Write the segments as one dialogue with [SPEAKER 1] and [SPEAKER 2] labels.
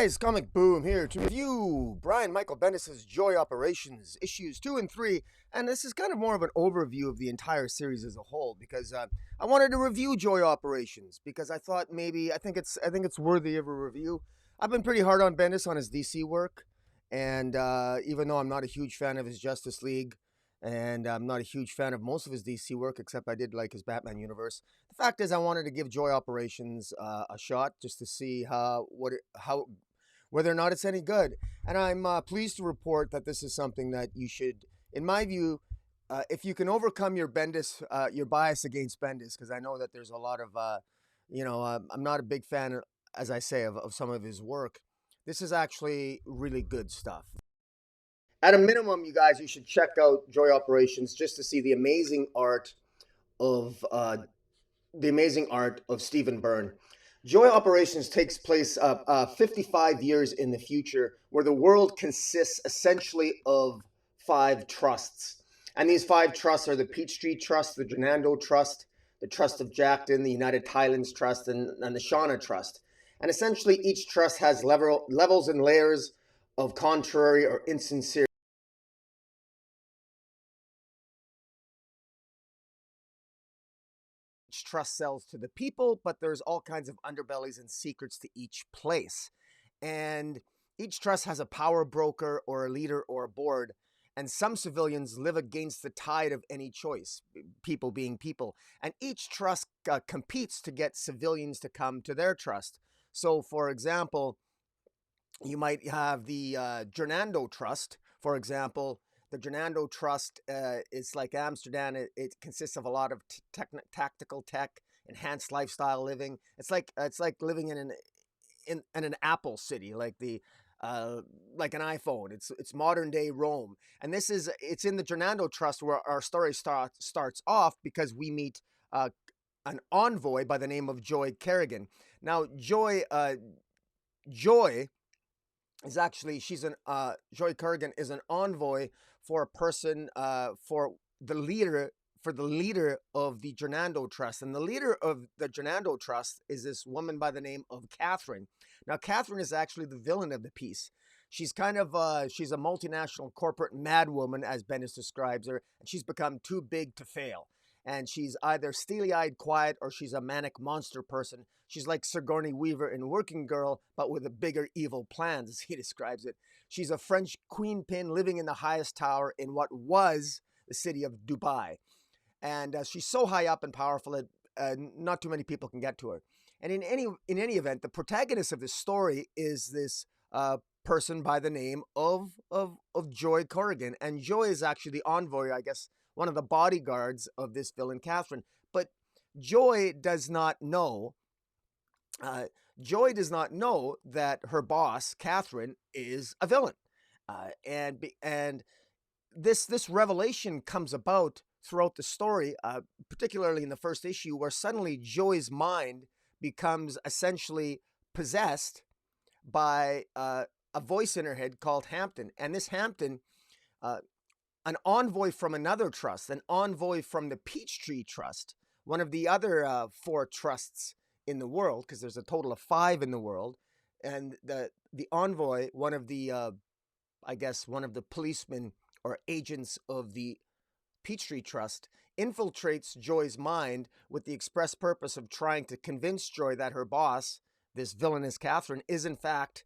[SPEAKER 1] guys, Comic Boom here to review Brian Michael Bendis' Joy Operations, issues 2 and 3, and this is kind of more of an overview of the entire series as a whole, because I wanted to review Joy Operations, because I thought maybe, I think it's worthy of a review. I've been pretty hard on Bendis on his DC work, and even though I'm not a huge fan of his Justice League, and I'm not a huge fan of most of his DC work, except I did like his Batman universe. The fact is, I wanted to give Joy Operations a shot just to see whether or not it's any good. And I'm pleased to report that this is something that you should, in my view, if you can overcome your Bendis, your bias against Bendis, because I know that there's a lot of, I'm not a big fan, as I say, of some of his work. This is actually really good stuff. At a minimum, you guys, you should check out Joy Operations just to see the amazing art of Stephen Byrne. Joy Operations takes place 55 years in the future, where the world consists essentially of 5 trusts. And these 5 trusts are the Peachtree Trust, the Drenando Trust, the Trust of Jackton, the United Thailands Trust, and the Shauna Trust. And essentially, each trust has levels and layers of contrary or insincere. Each trust sells to the people, but there's all kinds of underbellies and secrets to each place. And each trust has a power broker or a leader or a board. And some civilians live against the tide of any choice, people being people. And each trust competes to get civilians to come to their trust. So, for example, you might have the Drenando Trust, for example. The Drenando Trust is like Amsterdam. It consists of a lot of tactical tech, enhanced lifestyle living. It's like living in an Apple city, like like an iPhone. It's modern day Rome, and it's in the Drenando Trust where our story starts off, because we meet an envoy by the name of Joy Kerrigan. Now, Joy is actually Joy Kerrigan is an envoy for a person for the leader of the Drenando Trust. And the leader of the Drenando Trust is this woman by the name of Catherine. Now, Catherine is actually the villain of the piece. She's kind of she's a multinational corporate madwoman, as Bendis describes her, and she's become too big to fail. And she's either steely-eyed quiet, or she's a manic monster person. She's like Sigourney Weaver in Working Girl, but with a bigger evil plans, as he describes it. She's a French queen pin living in the highest tower in what was the city of Dubai. And she's so high up and powerful that not too many people can get to her. And in any event, the protagonist of this story is this person by the name of Joy Kerrigan. And Joy is actually the envoy, I guess, one of the bodyguards of this villain, Catherine. But Joy does not know that her boss, Catherine, is a villain. And this revelation comes about throughout the story, particularly in the first issue, where suddenly Joy's mind becomes essentially possessed by a voice in her head called Hampton. And this Hampton, an envoy from another trust, an envoy from the Peachtree Trust, one of the other 4 trusts in the world, because there's a total of 5 in the world, and the envoy, one of the policemen or agents of the Peachtree Trust, infiltrates Joy's mind with the express purpose of trying to convince Joy that her boss, this villainous Catherine, is in fact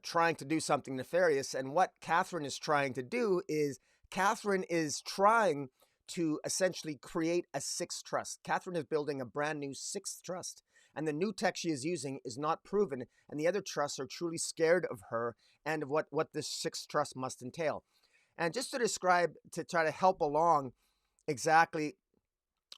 [SPEAKER 1] trying to do something nefarious. And what Catherine is trying to do is Catherine is trying to essentially create a 6th trust. Catherine is building a brand new 6th trust, and the new tech she is using is not proven, and the other trusts are truly scared of her and of what this 6th trust must entail. And just to describe, to try to help along exactly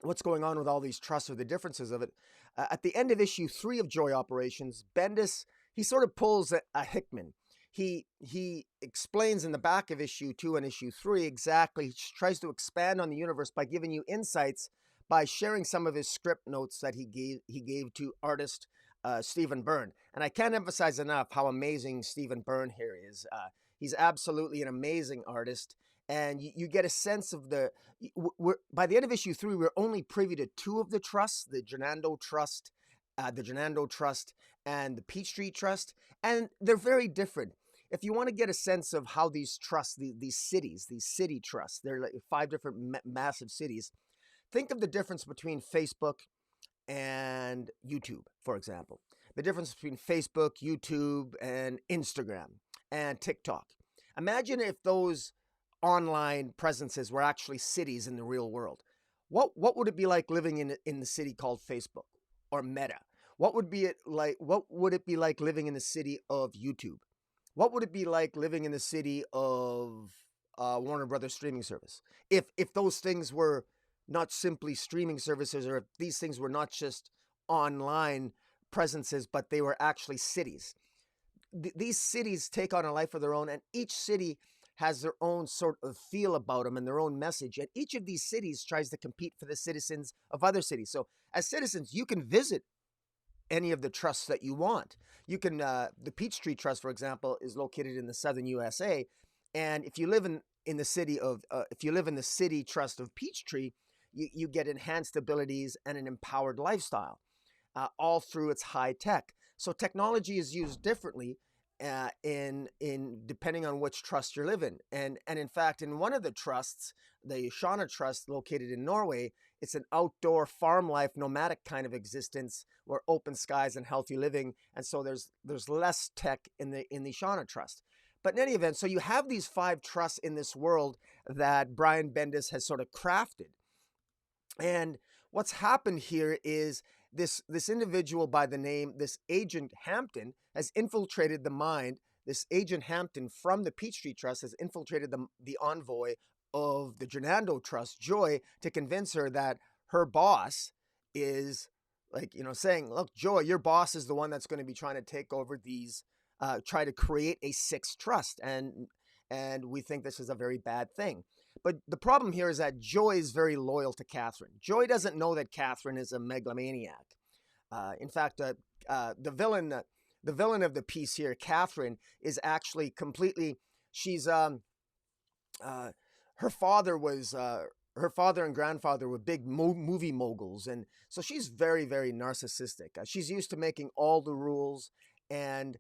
[SPEAKER 1] what's going on with all these trusts or the differences of it, at the end of issue 3 of Joy Operations, Bendis, he sort of pulls a Hickman. He explains in the back of issue 2 and issue 3 exactly, he tries to expand on the universe by giving you insights, by sharing some of his script notes that he gave to artist Stephen Byrne. And I can't emphasize enough how amazing Stephen Byrne here is. He's absolutely an amazing artist, and you get a sense of by the end of issue 3, we're only privy to 2 of the trusts, the Drenando Trust the Genando Trust and the Peachtree Trust, and they're very different. If you want to get a sense of how these trusts, these cities, these city trusts, they're like five different massive cities. Think of the difference between Facebook and YouTube, for example. The difference between Facebook, YouTube, and Instagram and TikTok. Imagine if those online presences were actually cities in the real world. What would it be like living in the city called Facebook or Meta? What would it be like living in the city of YouTube? What would it be like living in the city of Warner Brothers streaming service? If those things were not simply streaming services, or if these things were not just online presences, but they were actually cities. These cities take on a life of their own, and each city has their own sort of feel about them and their own message. And each of these cities tries to compete for the citizens of other cities. So as citizens, you can visit any of the trusts that you want. You can, the Peachtree Trust, for example, is located in the southern USA. And if you live in the city of, if you live in the city trust of Peachtree, you get enhanced abilities and an empowered lifestyle, all through its high tech. So technology is used differently in depending on which trust you're living. And in fact, in one of the trusts, the Shauna Trust, located in Norway, it's an outdoor farm life, nomadic kind of existence where open skies and healthy living. And so there's less tech in the Shauna Trust. But in any event, so you have these five trusts in this world that Brian Bendis has sort of crafted. And what's happened here is this individual by the name, this Agent Hampton, has infiltrated the mind. This Agent Hampton from the Peachtree Trust has infiltrated the envoy of the Genando Trust, Joy, to convince her that her boss is, like, saying, look, Joy, your boss is the one that's going to be trying to take over these, try to create a sixth trust. And we think this is a very bad thing. But the problem here is that Joy is very loyal to Catherine. Joy doesn't know that Catherine is a megalomaniac. In fact, the villain of the piece here, Catherine, is actually completely. She's her father and grandfather were big movie moguls, and so she's very, very narcissistic. She's used to making all the rules, and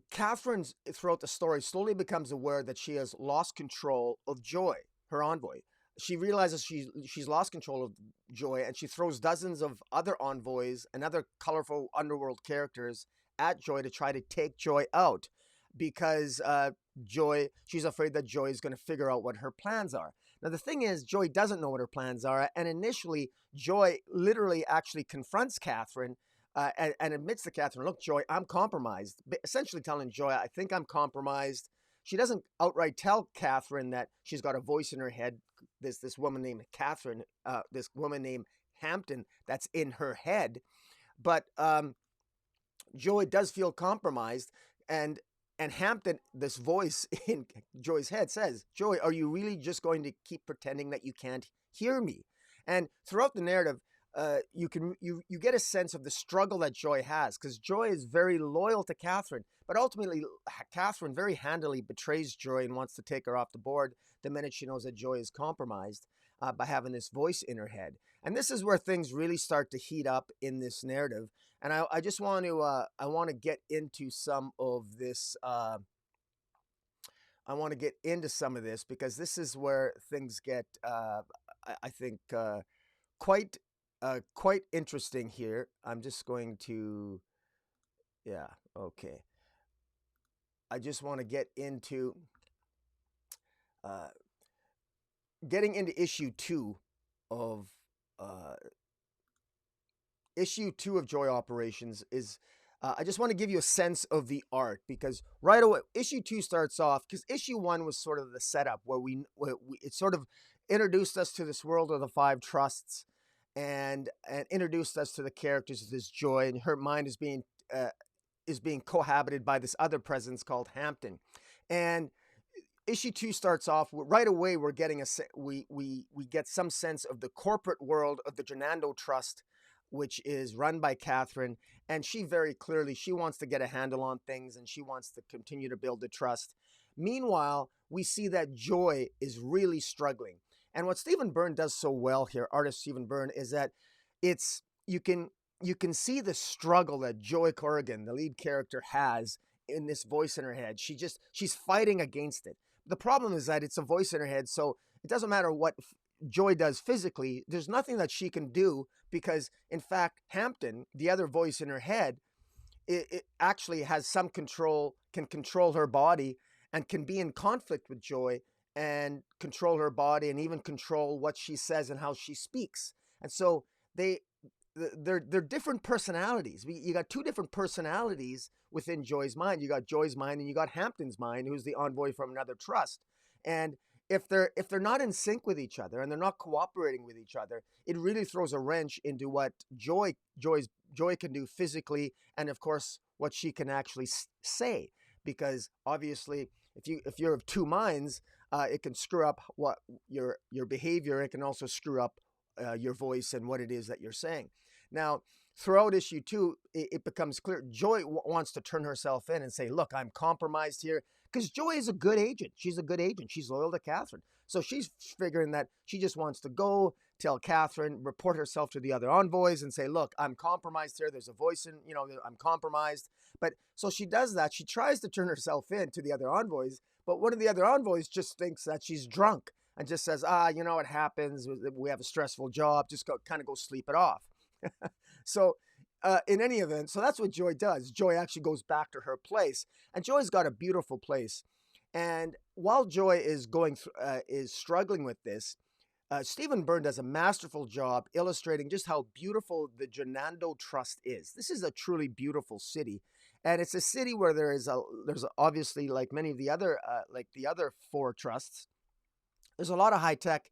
[SPEAKER 1] Catherine, throughout the story, slowly becomes aware that she has lost control of Joy, her envoy. She realizes she's lost control of Joy, and she throws dozens of other envoys and other colorful underworld characters at Joy to try to take Joy out, because she's afraid that Joy is going to figure out what her plans are. Now, the thing is, Joy doesn't know what her plans are, and initially, Joy literally actually confronts Catherine and admits to Catherine, look, Joy, I'm compromised. Essentially telling Joy, I think I'm compromised. She doesn't outright tell Catherine that she's got a voice in her head. This woman named Catherine, this woman named Hampton, that's in her head. But Joy does feel compromised, and Hampton, this voice in Joy's head, says, Joy, are you really just going to keep pretending that you can't hear me? And throughout the narrative, you get a sense of the struggle that Joy has, because Joy is very loyal to Catherine, but ultimately Catherine very handily betrays Joy and wants to take her off the board the minute she knows that Joy is compromised by having this voice in her head. And this is where things really start to heat up in this narrative. And I just want to get into some of this. I want to get into some of this because this is where things get, I think, quite interesting here. I'm just going to, yeah, okay. I just want to get into getting into issue 2 of Joy Operations is. I just want to give you a sense of the art, because right away, issue 2 starts off, because issue 1 was sort of the setup where it sort of introduced us to this world of the 5 trusts, and introduced us to the characters of this Joy, and her mind is being cohabited by this other presence called Hampton. And issue 2 starts off right away. We're getting we get some sense of the corporate world of the Genando Trust, which is run by Catherine, and she very clearly, she wants to get a handle on things, and she wants to continue to build the trust. Meanwhile, we see that Joy is really struggling. And what Stephen Byrne does so well here, artist Stephen Byrne, is that it's you can you can see the struggle that Joy Corrigan, the lead character, has in this voice in her head. She's fighting against it. The problem is that it's a voice in her head, so it doesn't matter what Joy does physically. There's nothing that she can do because, in fact, Hampton, the other voice in her head, it actually has some control, can control her body, and can be in conflict with Joy and control her body and even control what she says and how she speaks. And so they they're different personalities. You got two different personalities within Joy's mind. You got Joy's mind and you got Hampton's mind, who's the envoy from another trust. And if they're not in sync with each other and they're not cooperating with each other, it really throws a wrench into what Joy can do physically, and of course what she can actually say. Because obviously, if you're of two minds, it can screw up what your behavior. It can also screw up your voice and what it is that you're saying. Now, throughout issue 2, it becomes clear Joy wants to turn herself in and say, "Look, I'm compromised here." Because Joy is a good agent. She's a good agent. She's loyal to Catherine. So she's figuring that she just wants to go tell Catherine, report herself to the other envoys and say, "Look, I'm compromised here. There's a voice in, I'm compromised." But so she does that. She tries to turn herself in to the other envoys, but one of the other envoys just thinks that she's drunk and just says, it happens. We have a stressful job. Just go sleep it off. So in any event, so that's what Joy does. Joy actually goes back to her place, and Joy's got a beautiful place. And while Joy is struggling with this, Stephen Byrne does a masterful job illustrating just how beautiful the Jonando Trust is. This is a truly beautiful city, and it's a city where there's obviously, like many of the other four trusts, there's a lot of high tech.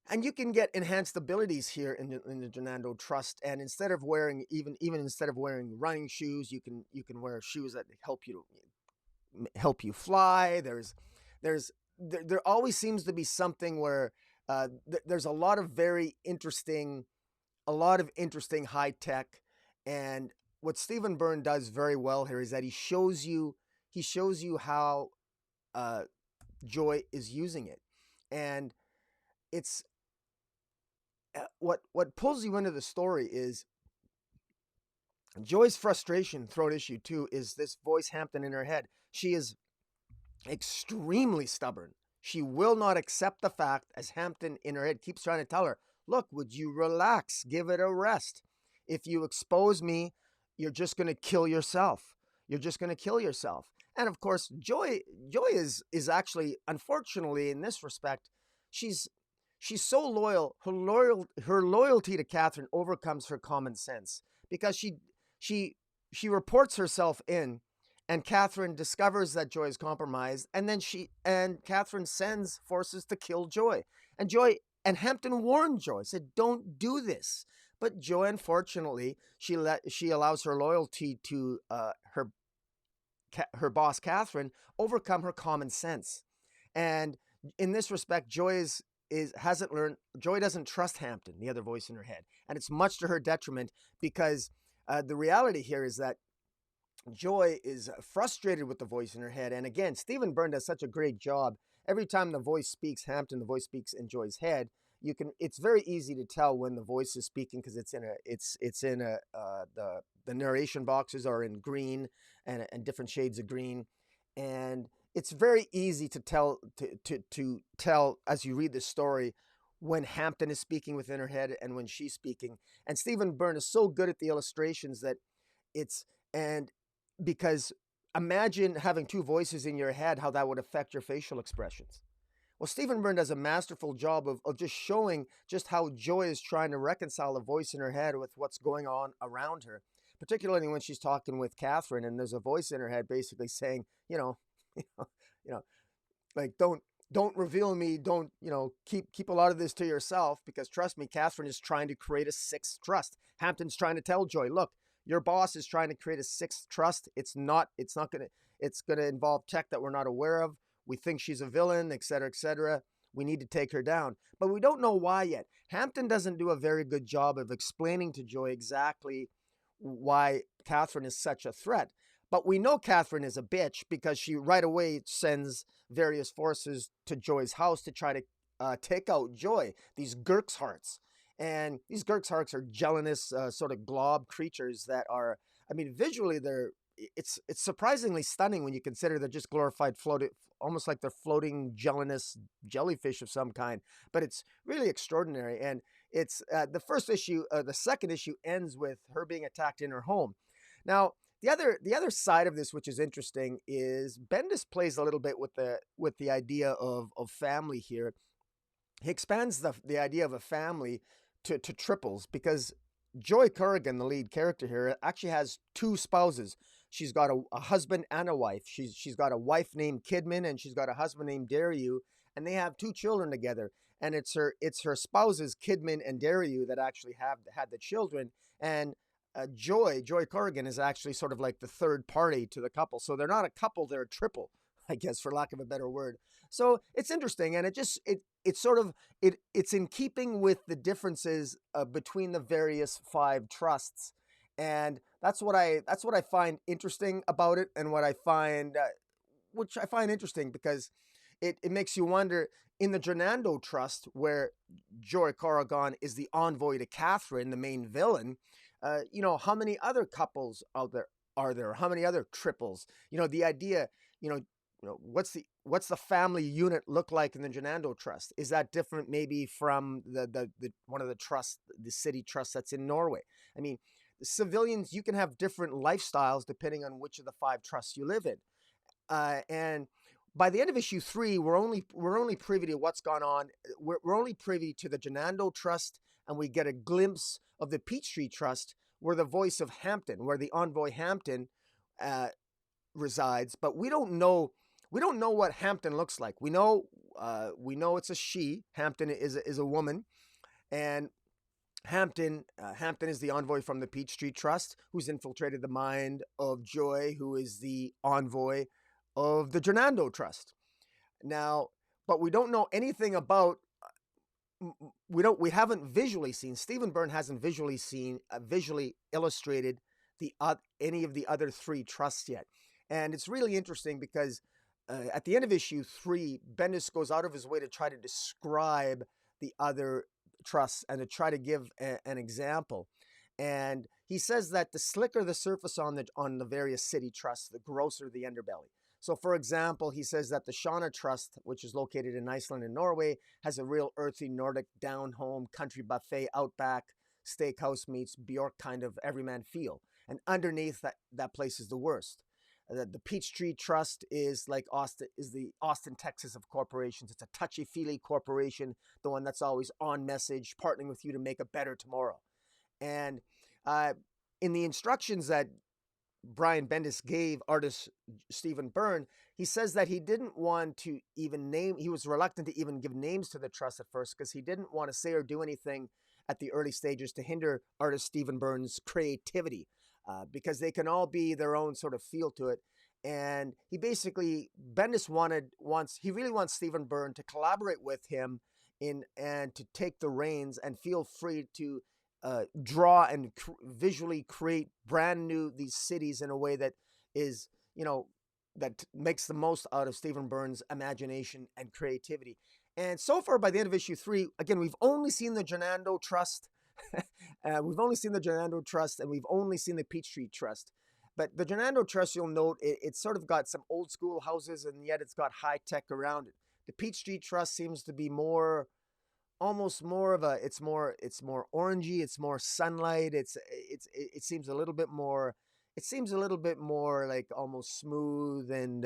[SPEAKER 1] And you can get enhanced abilities here in the Jonando Trust. And instead of wearing instead of wearing running shoes, you can wear shoes that help you fly. There always seems to be something where there's a lot of interesting high tech. And what Stephen Byrne does very well here is that he shows you how Joy is using it, and it's what pulls you into the story is Joy's frustration throughout issue 2 is this voice Hampton in her head. She is extremely stubborn. She will not accept the fact, as Hampton in her head keeps trying to tell her, "Look, would you relax? Give it a rest. If you expose me, you're just going to kill yourself. You're just going to kill yourself." And of course, Joy is actually, unfortunately, in this respect, she's so loyal. Her loyalty to Catherine overcomes her common sense, because she reports herself in, and Catherine discovers that Joy is compromised, and then Catherine sends forces to kill Joy. And Hampton warned Joy, said, "Don't do this." But Joy, unfortunately, she allows her loyalty to her boss Catherine overcome her common sense. And in this respect, Joy doesn't trust Hampton, the other voice in her head. And it's much to her detriment, because the reality here is that Joy is frustrated with the voice in her head. And again, Stephen Byrne does such a great job. Every time the voice speaks Hampton, the voice speaks in Joy's head. It's very easy to tell when the voice is speaking, because the narration boxes are in green and different shades of green. And it's very easy to tell as you read the story when Hampton is speaking within her head and when she's speaking. And Stephen Byrne is so good at the illustrations that because imagine having two voices in your head, how that would affect your facial expressions. Well, Stephen Byrne does a masterful job of just showing just how Joy is trying to reconcile the voice in her head with what's going on around her, particularly when she's talking with Catherine, and there's a voice in her head basically saying, like, don't reveal me, don't, keep a lot of this to yourself, because trust me, Catherine is trying to create a sixth trust. Hampton's trying to tell Joy, "Look, your boss is trying to create a sixth trust. It's going to involve tech that we're not aware of. We think she's a villain, etc., etc. We need to take her down." But we don't know why yet. Hampton doesn't do a very good job of explaining to Joy exactly why Catherine is such a threat. But we know Catherine is a bitch, because she right away sends various forces to Joy's house to try to take out Joy, these Gerxharts. And these Gurksharks are gelatinous sort of glob creatures that are, I mean, visually it's surprisingly stunning when you consider they're just glorified floating, almost like they're floating gelatinous jellyfish of some kind. But it's really extraordinary. And it's the second issue ends with her being attacked in her home. Now, the other side of this, which is interesting, is Bendis plays a little bit with the idea of family here. He expands the idea of a family to triples, because Joy Corrigan, the lead character here, actually has two spouses. She's got a husband and a wife. She's got a wife named Kidman, and she's got a husband named Daryu, and they have two children together. And it's her spouses Kidman and Daryu that actually have had the children. And Joy Corrigan is actually sort of like the third party to the couple. So they're not a couple, they're a triple, I guess, for lack of a better word. So it's interesting, and it's in keeping with the differences between the various five trusts, and that's what I find interesting about it, and which I find interesting because it makes you wonder, in the Gernando Trust, where Joy Corrigan is the envoy to Catherine, the main villain. How many other couples out there are there? How many other triples? The idea, what's the family unit look like in the Gernando Trust? Is that different maybe from the one of the trusts, the city trust that's in Norway? I mean, the civilians, you can have different lifestyles depending on which of the five trusts you live in. And by the end of issue 3, we're only privy to what's gone on. We're only privy to the Gernando Trust, and we get a glimpse of the Peachtree Trust, where the voice of Hampton, where the envoy Hampton resides. But we don't know what Hampton looks like. We know it's a she. Hampton is a woman, and Hampton is the envoy from the Peachtree Trust, who's infiltrated the mind of Joy, who is the envoy of the Gernando Trust. Now, but we don't know anything about. We haven't visually seen. Stephen Byrne hasn't visually illustrated any of the other three trusts yet, and it's really interesting because at the end of issue 3, Bendis goes out of his way to try to describe the other trusts and to try to give an example. And he says that the slicker the surface on the various city trusts, the grosser the underbelly. So, for example, he says that the Shauna Trust, which is located in Iceland and Norway, has a real earthy Nordic down-home country buffet, outback, steakhouse meets Bjork kind of everyman feel. And underneath that place is the worst. The Peachtree Trust is the Austin, Texas of corporations. It's a touchy-feely corporation, the one that's always on message, partnering with you to make a better tomorrow. And in the instructions that Brian Bendis gave artist Stephen Byrne, he says that he didn't want to he was reluctant to even give names to the trust at first because he didn't want to say or do anything at the early stages to hinder artist Stephen Byrne's creativity, because they can all be their own sort of feel to it. And Bendis really wants Stephen Byrne to collaborate with him and to take the reins and feel free to draw and visually create brand new these cities in a way that is, that makes the most out of Stephen Byrne's imagination and creativity. And so far, by the end of issue 3, again, we've only seen the Gernando Trust. And we've only seen the Peachtree Trust. But the Gernando Trust, you'll note, it's sort of got some old school houses, and yet it's got high tech around it. The Peachtree Trust seems to be it's more orangey, it's more sunlight, it seems a little bit more like almost smooth and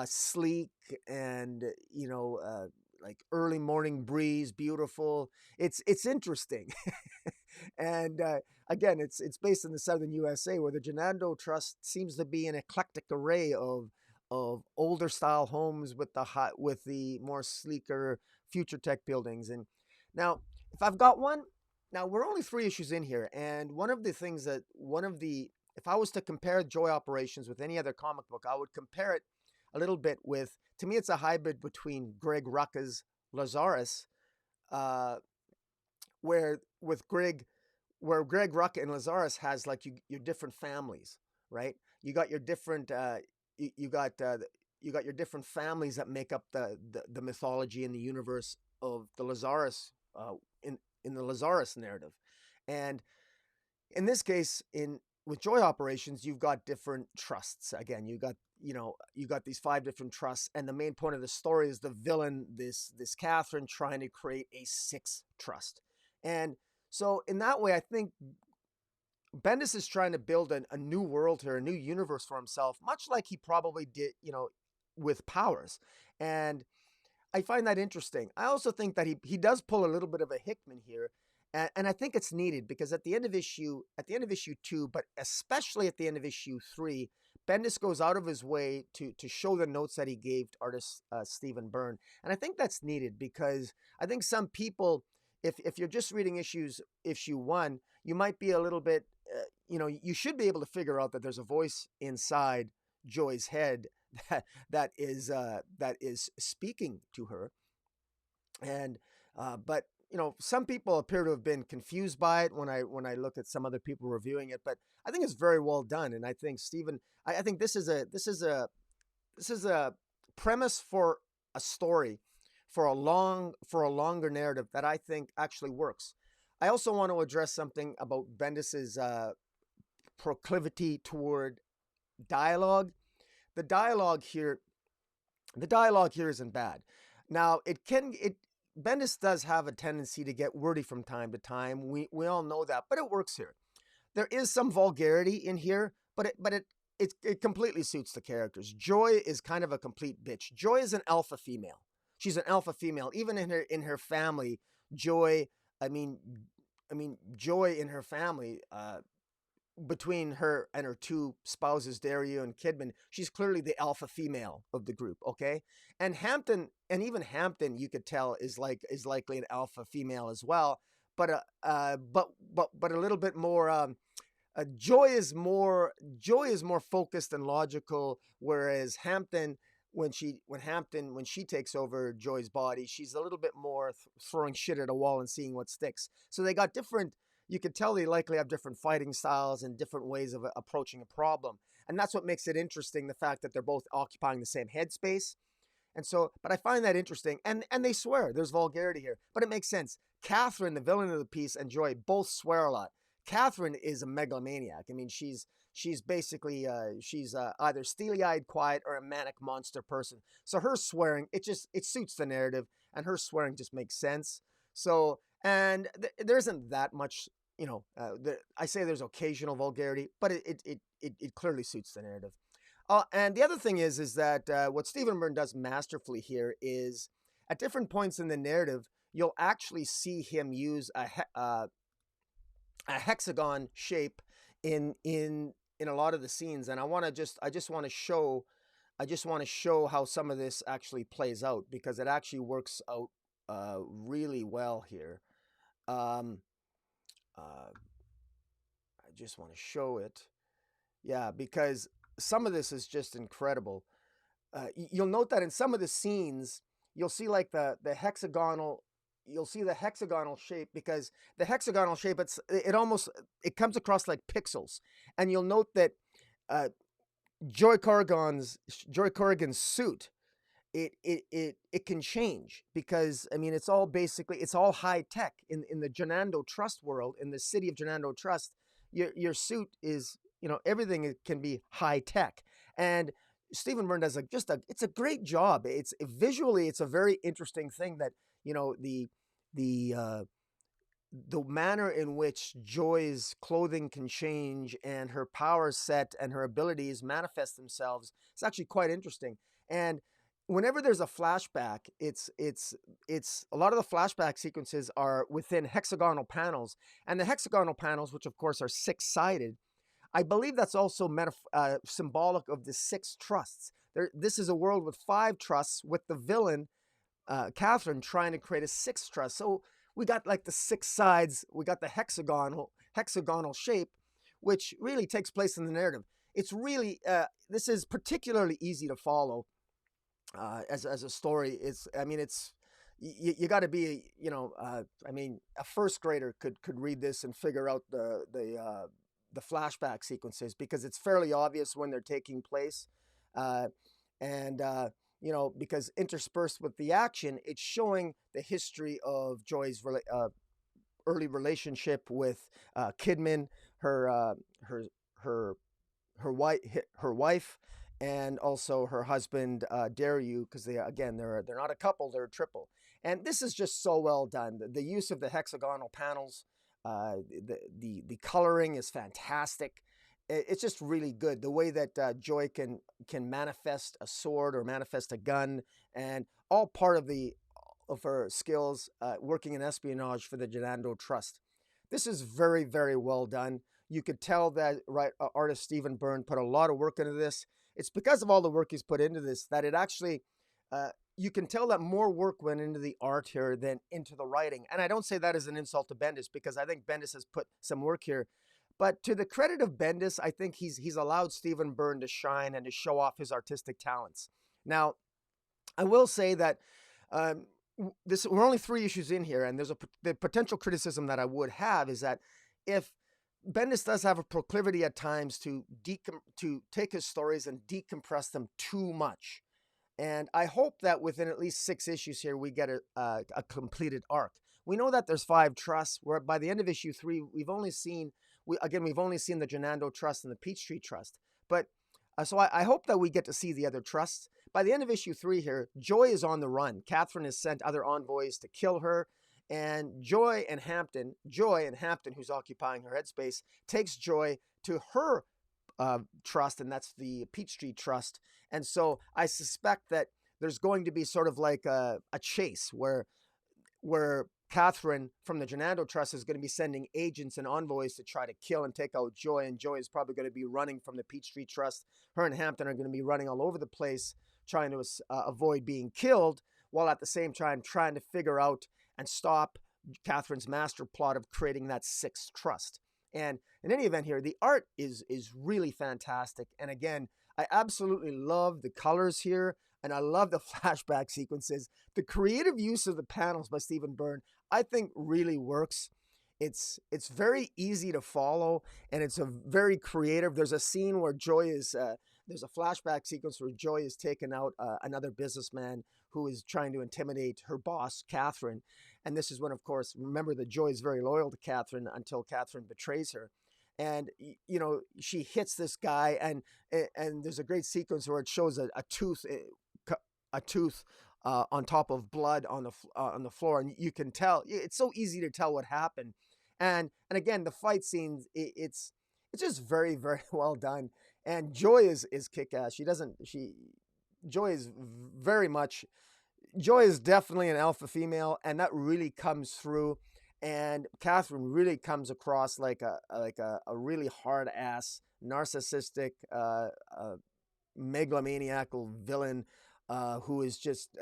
[SPEAKER 1] sleek, and like early morning breeze, beautiful. It's interesting. And again, it's based in the southern USA, where the Gernando Trust seems to be an eclectic array of older style homes with the more sleeker future tech buildings. And now, if I've got one, now we're only 3 issues in here, and if I was to compare Joy Operations with any other comic book, I would compare it a little bit with, to me, it's a hybrid between Greg Rucka's Lazarus, where Greg Rucka and Lazarus has like your different families, right? You got your different you got your different families that make up the mythology and the universe of the Lazarus in the Lazarus narrative. And in this case, in with Joy Operations, you've got different trusts. Again, you got these 5 different trusts, and the main point of the story is the villain, this Catherine, trying to create a 6th trust. And so in that way, I think Bendis is trying to build a new world here, a new universe for himself, much like he probably did, with Powers. And I find that interesting. I also think that he does pull a little bit of a Hickman here, and I think it's needed because at the end of issue 2, but especially at the end of issue 3, Bendis goes out of his way to show the notes that he gave to artist Stephen Byrne, and I think that's needed because I think some people, if you're just reading issue 1, you might be a little bit, you should be able to figure out that there's a voice inside Joy's head that is speaking to her, and but some people appear to have been confused by it when I look at some other people reviewing it, but I think it's very well done, and I think Stephen, I think this is a premise for a story for a longer narrative that I think actually works. I also want to address something about Bendis's proclivity toward dialogue. The dialogue here isn't bad. Now, Bendis does have a tendency to get wordy from time to time. We all know that, but it works here. There is some vulgarity in here, but it completely suits the characters. Joy is kind of a complete bitch. Joy is an alpha female. She's an alpha female. Even in her family, Joy, Joy in her family, between her and her 2 spouses, Dario and Kidman, she's clearly the alpha female of the group, okay? And even Hampton, you could tell is likely an alpha female as well, but a little bit more. Joy is more focused and logical, whereas Hampton, when she takes over Joy's body, she's a little bit more throwing shit at a wall and seeing what sticks. So they got different. You could tell they likely have different fighting styles and different ways of approaching a problem. And that's what makes it interesting, the fact that they're both occupying the same headspace. And so, but I find that interesting. And they swear. There's vulgarity here. But it makes sense. Catherine, the villain of the piece, and Joy both swear a lot. Catherine is a megalomaniac. I mean, she's basically, either steely-eyed quiet or a manic monster person. So her swearing, it suits the narrative, and her swearing just makes sense. So, and there isn't that much, I say there's occasional vulgarity, but it clearly suits the narrative. And the other thing is that what Stephen Byrne does masterfully here is at different points in the narrative, you'll actually see him use a hexagon shape in a lot of the scenes, and I just want to show how some of this actually plays out, because it actually works out really well here. I just want to show it. Yeah, because some of this is just incredible. You'll note that in some of the scenes, you'll see like the hexagonal shape, because the hexagonal shape, it comes across like pixels. And you'll note that Joy Corrigan's suit, it can change, because it's all high tech in the Genando Trust world, in the city of Genando Trust. Your suit is, everything can be high tech, and Stephen Byrne does it's a great job. It's visually, it's a very interesting thing that the manner in which Joy's clothing can change and her power set and her abilities manifest themselves. It's actually quite interesting. And whenever there's a flashback, it's a lot of the flashback sequences are within hexagonal panels, and the hexagonal panels, which of course are 6-sided, I believe that's also symbolic of the 6 trusts. This is a world with 5 trusts, with the villain, Catherine, trying to create a 6th trust. So we got like the 6 sides, we got the hexagonal shape, which really takes place in the narrative. It's really, this is particularly easy to follow as a story. You got to be, a first grader could read this and figure out the flashback sequences, because it's fairly obvious when they're taking place. Because interspersed with the action, it's showing the history of Joy's early relationship with Kidman, her her her her wife, and also her husband Daryl, because they're not a couple, they're a triple. And this is just so well done. The use of the hexagonal panels, the coloring is fantastic. It's just really good. The way that Joy can manifest a sword or manifest a gun, and all part of her skills working in espionage for the Genando Trust. This is very, very well done. You could tell that artist Stephen Byrne put a lot of work into this. It's because of all the work he's put into this that it actually, you can tell that more work went into the art here than into the writing. And I don't say that as an insult to Bendis, because I think Bendis has put some work here. But to the credit of Bendis, I think he's allowed Stephen Byrne to shine and to show off his artistic talents. Now, I will say that we're only 3 issues in here, and the potential criticism that I would have is that if Bendis does have a proclivity at times to take his stories and decompress them too much. And I hope that within at least 6 issues here, we get a completed arc. We know that there's 5 trusts, where by the end of issue 3, we've only seen the Genando Trust and the Peachtree Trust. But so I hope that we get to see the other trusts. By the end of issue 3 here, Joy is on the run. Catherine has sent other envoys to kill her. And Joy and Hampton, who's occupying her headspace, takes Joy to her trust, and that's the Peachtree Trust. And so I suspect that there's going to be sort of like a chase where Catherine from the Genando Trust is going to be sending agents and envoys to try to kill and take out Joy, and Joy is probably going to be running from the Peachtree Trust. Her and Hampton are going to be running all over the place trying to avoid being killed, while at the same time trying to figure out and stop Catherine's master plot of creating that 6th trust. And in any event here, the art is really fantastic. And again, I absolutely love the colors here, and I love the flashback sequences. The creative use of the panels by Stephen Byrne, I think, really works. It's very easy to follow, and it's a very creative. There's a scene where there's a flashback sequence where Joy is taking out another businessman who is trying to intimidate her boss, Catherine. And this is when, of course, remember that Joy is very loyal to Catherine until Catherine betrays her. And, she hits this guy, and there's a great sequence where it shows a tooth on top of blood on the floor. And you can tell, it's so easy to tell what happened. And again, the fight scenes, it's just very, very well done. And Joy is kick-ass. Joy is definitely an alpha female, and that really comes through. And Catherine really comes across like a really hard-ass, narcissistic, megalomaniacal villain who is just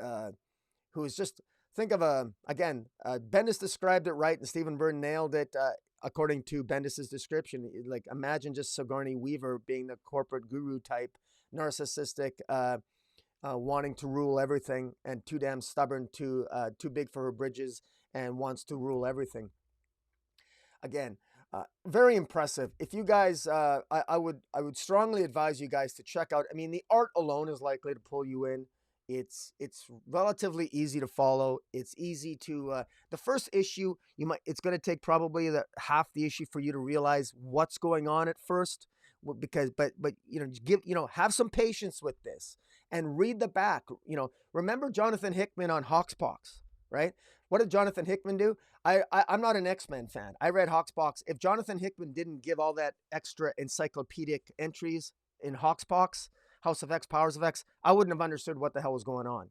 [SPEAKER 1] think of Bendis described it right, and Stephen Byrne nailed it. According to Bendis's description, like imagine just Sigourney Weaver being the corporate guru type, narcissistic, wanting to rule everything, and too damn stubborn, too big for her bridges, and wants to rule everything. Again, very impressive. If you guys, I would strongly advise you guys to check out. I mean, the art alone is likely to pull you in. It's relatively easy to follow. It's easy to the first issue. It's going to take probably half the issue for you to realize what's going on at first, because but have some patience with this and read the back. Remember Jonathan Hickman on Hawksbox, right? What did Jonathan Hickman do? I'm not an X-Men fan. I read Hawksbox. If Jonathan Hickman didn't give all that extra encyclopedic entries in Hawksbox, House of X, Powers of X, I wouldn't have understood what the hell was going on.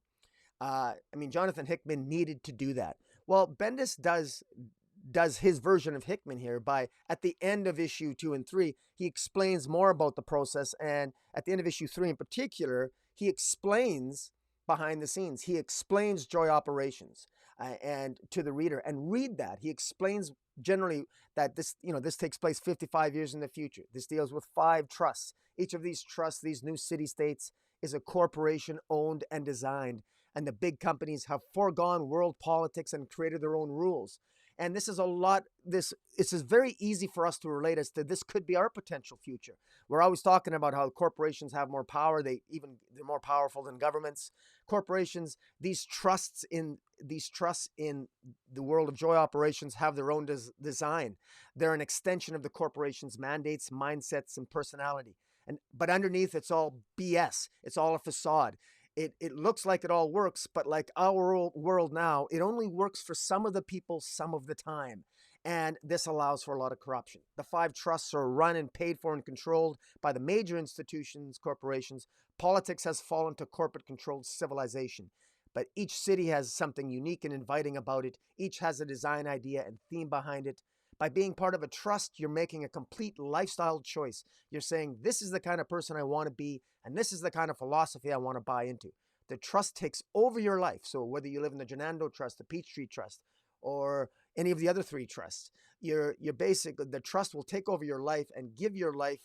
[SPEAKER 1] Jonathan Hickman needed to do that. Well, Bendis does his version of Hickman here by, at the end of issue 2 and 3, he explains more about the process. And at the end of issue 3 in particular, he explains behind the scenes. He explains Joy Operations and to the reader, and read that. He explains generally that this takes place 55 years in the future. This deals with 5 trusts. Each of these trusts, these new city-states, is a corporation owned and designed, and the big companies have foregone world politics and created their own rules. And this is a lot, this is very easy for us to relate as to this could be our potential future. We're always talking about how corporations have more power. They're more powerful than governments. Corporations, these trusts in the world of joy operations have their own design. They're an extension of the corporation's mandates, mindsets, and personality. But underneath, it's all BS. It's all a facade. It looks like it all works, but like our world now, it only works for some of the people some of the time. And this allows for a lot of corruption. The 5 trusts are run and paid for and controlled by the major institutions, corporations. Politics has fallen to corporate-controlled civilization. But each city has something unique and inviting about it. Each has a design idea and theme behind it. By being part of a trust, you're making a complete lifestyle choice. You're saying, this is the kind of person I want to be, and this is the kind of philosophy I want to buy into. The trust takes over your life. So whether you live in the Genando Trust, the Peachtree Trust, or any of the other 3 trusts, the trust will take over your life and give your life,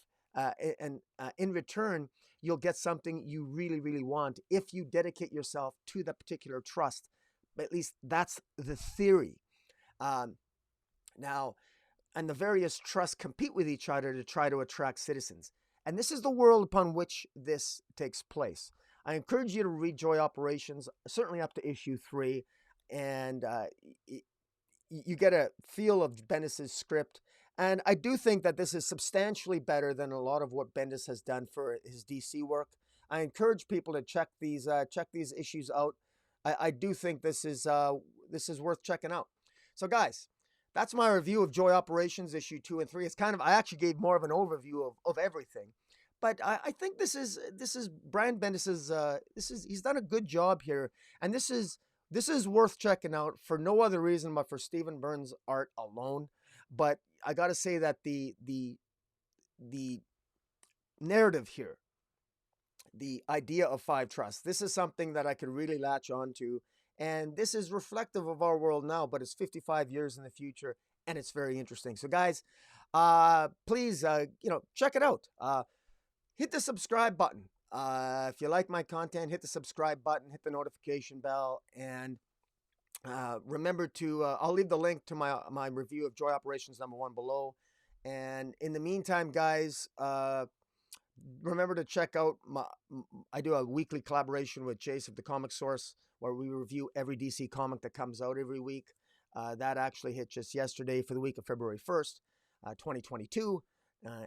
[SPEAKER 1] and in return, you'll get something you really, really want if you dedicate yourself to that particular trust. At least that's the theory. Now, and the various trusts compete with each other to try to attract citizens. And this is the world upon which this takes place. I encourage you to read Joy Operations, certainly up to issue 3, and you get a feel of Bendis' script. And I do think that this is substantially better than a lot of what Bendis has done for his DC work. I encourage people to check these issues out. I do think this is worth checking out. So guys, that's my review of Joy Operations issue 2 and 3. It's kind of, I actually gave more of an overview of everything, but I think this is Brian Bendis's. He's done a good job here, and this is worth checking out for no other reason but for Stephen Byrne's art alone. But I got to say that the narrative here, the idea of 5 trusts, this is something that I could really latch on to. And this is reflective of our world now, but it's 55 years in the future, and it's very interesting. So guys, please, check it out. Hit the subscribe button. If you like my content, hit the subscribe button, hit the notification bell, and remember to, I'll leave the link to my review of Joy Operations #1 below. And in the meantime, guys, remember to check out I do a weekly collaboration with Jace of the Comic Source, where we review every DC comic that comes out every week. That actually hit just yesterday for the week of February 1st, 2022.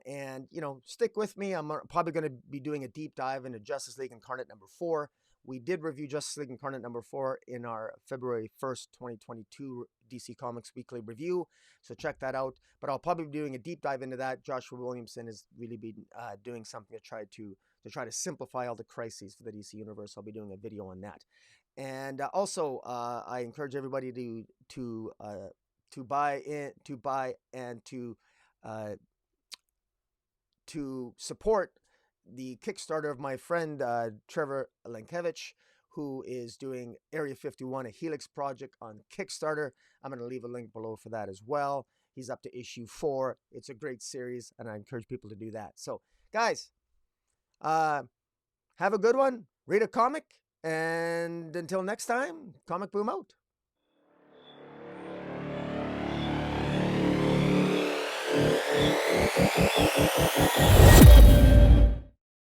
[SPEAKER 1] And, stick with me. I'm probably going to be doing a deep dive into Justice League Incarnate #4. We did review Justice League Incarnate #4 in our February 1st, 2022 DC Comics Weekly review. So check that out. But I'll probably be doing a deep dive into that. Joshua Williamson has really been doing something to try to simplify all the crises for the DC universe. I'll be doing a video on that. And also, I encourage everybody to buy and to support the Kickstarter of my friend Trevor Lenkevich, who is doing Area 51, a Helix project on Kickstarter. I'm going to leave a link below for that as well. He's up to issue 4. It's a great series, and I encourage people to do that. So, guys, have a good one. Read a comic. And until next time, Comic Boom out.